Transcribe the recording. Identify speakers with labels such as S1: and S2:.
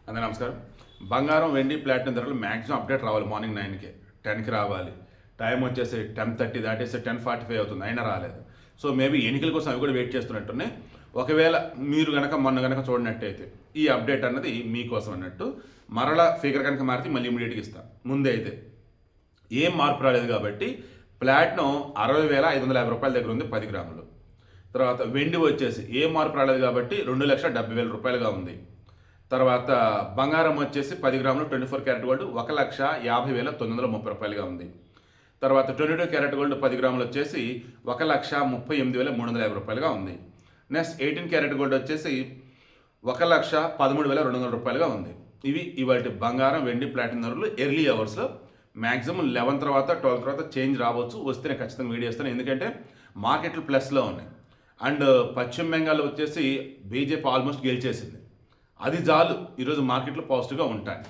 S1: అందరూ నమస్కారం. బంగారం, వెండి, ప్లాటినం ధరలు మ్యాక్సిమం అప్డేట్ రావాలి. మార్నింగ్ 9కి 10కి రావాలి. టైం వచ్చేసి 10:30 దాటేసి 10:45 అవుతుంది, అయినా రాలేదు. సో మేబీ ఎన్నికల కోసం అవి కూడా వెయిట్ చేస్తున్నట్టున్నాయి. ఒకవేళ మీరు మొన్న చూడనట్టయితే ఈ అప్డేట్ అన్నది మీకోసం అన్నట్టు. మరలా ఫిగర్ కనుక మారితే మళ్ళీ ఇమీడియట్గా ఇస్తాం. ముందే అయితే ఏం మార్పు రాలేదు కాబట్టి ప్లాటినం 60,550 రూపాయల దగ్గర ఉంది 10 గ్రాములు. తర్వాత వెండి వచ్చేసి ఏం మార్పు రాలేదు కాబట్టి 2,70,000 రూపాయలుగా ఉంది. తర్వాత బంగారం వచ్చేసి 10 గ్రాములు 24 క్యారెట్ గోల్డ్ 1,50,930 రూపాయలుగా ఉంది. తర్వాత 22 క్యారెట్ గోల్డ్ 10 గ్రాములు వచ్చేసి 1,38,350 రూపాయలుగా ఉంది. నెక్స్ట్ 18 క్యారెట్ గోల్డ్ వచ్చేసి 1,13,200 రూపాయలుగా ఉంది. ఇవి ఇవాటి బంగారం, వెండి, ప్లాటినం ధరలు ఎర్లీ అవర్స్లో. మ్యాక్సిమం 11 తర్వాత 12 తర్వాత చేంజ్ రావచ్చు. వస్తేనే ఖచ్చితంగా వీడియో ఇస్తాను, ఎందుకంటే మార్కెట్లు ప్లస్లో ఉన్నాయి. అండ్ పశ్చిమ బెంగాల్ వచ్చేసి బీజేపీ ఆల్మోస్ట్ గెలిచేసింది. అది చాలు ఈరోజు మార్కెట్లో పాజిటివ్గా ఉంటాయి.